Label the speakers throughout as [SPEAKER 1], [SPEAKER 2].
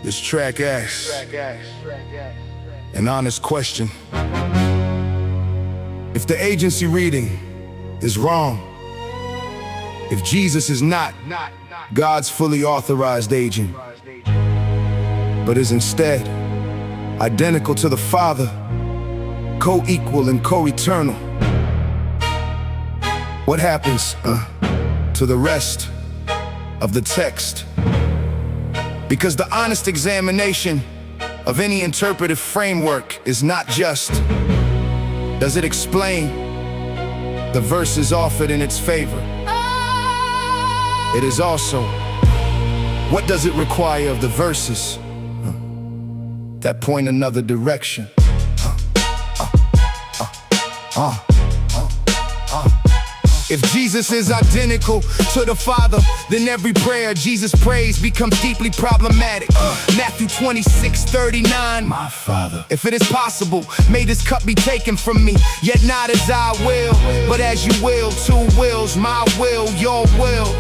[SPEAKER 1] This track asks an honest question. If the agency reading is wrong, if Jesus is not God's fully authorized agent, but is instead identical to the Father, co-equal and co-eternal, what happens to the rest of the text? Because the honest examination of any interpretive framework is not just, does it explain the verses offered in its favor? It is also, what does it require of the verses that point another direction? If Jesus is identical to the Father, then every prayer Jesus prays becomes deeply problematic. Matthew 26:39. My Father, if it is possible, may this cup be taken from me, yet not as I will, but as you will. Two wills, my will, your will.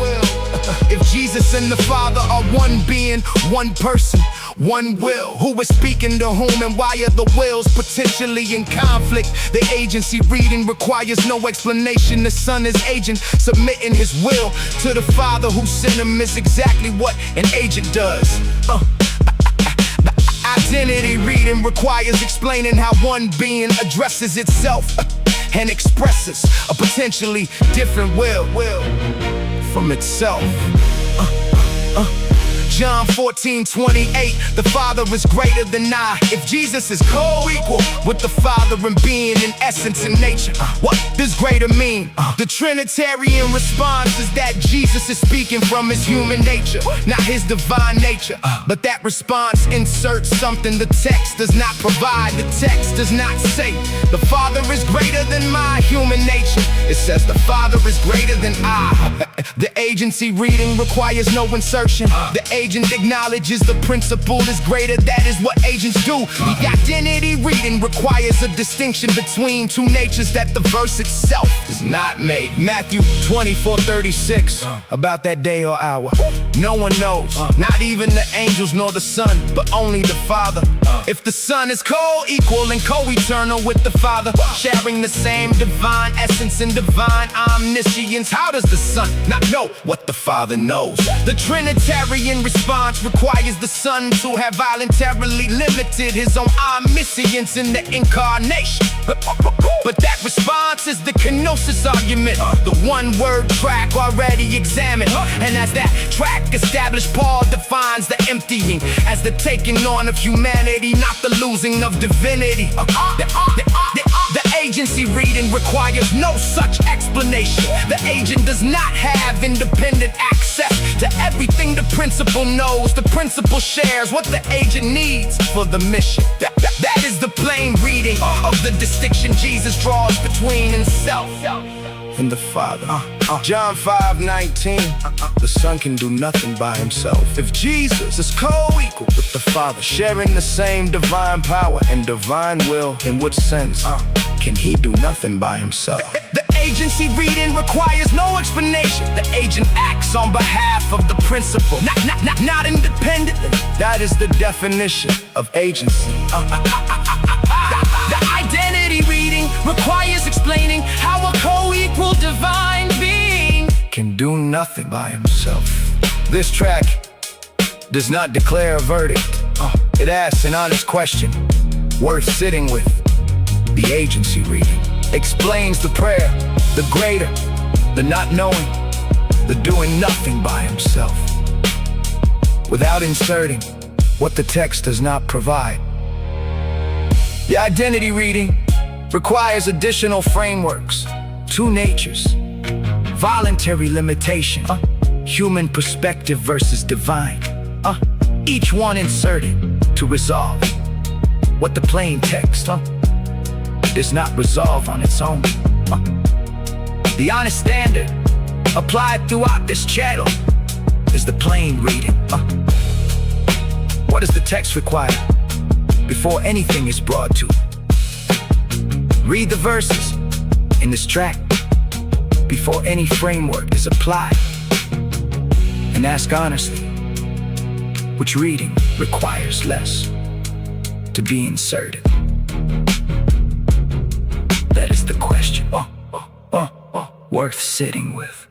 [SPEAKER 1] If Jesus and the Father are one being, one person, one will, who is speaking to whom and why are the wills potentially in conflict? The agency reading requires no explanation. The Son is agent, submitting his will to the Father who sent him is exactly what an agent does. The identity reading requires explaining how one being addresses itself and expresses a potentially different will from itself. John 14:28, the Father is greater than I. If Jesus is co-equal with the Father in being, in essence and nature, what does greater mean? The Trinitarian response is that Jesus is speaking from his human nature, not his divine nature. But that response inserts something the text does not provide. The text does not say, the Father is greater than my human nature. It says the Father is greater than I. The agency reading requires no insertion. The agent acknowledges the principle is greater. That is what agents do. The identity reading requires a distinction between two natures that the verse itself is not made. Matthew 24:36, about that day or hour no one knows, not even the angels nor the Son, but only the Father. If the Son is co-equal and co-eternal with the Father, sharing the same divine essence and divine omniscience, how does the Son not know what the Father knows? The Trinitarian response requires the Son to have voluntarily limited his own omniscience in the incarnation. But that response is the kenosis argument, the one-word track already examined. And as that track established, Paul defines the emptying as the taking on of humanity, not the losing of divinity. The agency reading requires no such explanation. The agent does not have independent access to everything the principal knows. The principal shares what the agent needs for the mission. That is the plain reading of the distinction Jesus draws between himself and the Father. John 5:19, the Son can do nothing by himself. If Jesus is co-equal with the Father, sharing the same divine power and divine will, in what sense can he do nothing by himself? The agency reading requires no explanation. The agent acts on behalf of the principal, not independently. That is the definition of agency. The identity reading requires explaining how a co-equal divine being can do nothing by himself. This track does not declare a verdict. It asks an honest question worth sitting with. The agency reading explains the prayer, the greater, the not knowing, the doing nothing by himself, without inserting what the text does not provide. The identity reading requires additional frameworks, two natures, voluntary limitation, human perspective versus divine, each one inserted to resolve what the plain text does not resolve on its own. The honest standard applied throughout this channel is the plain reading. What does the text require before anything is brought to? Read the verses in this track before any framework is applied, and ask honestly,
[SPEAKER 2] Which reading requires less to be inserted? That is the question, worth sitting with.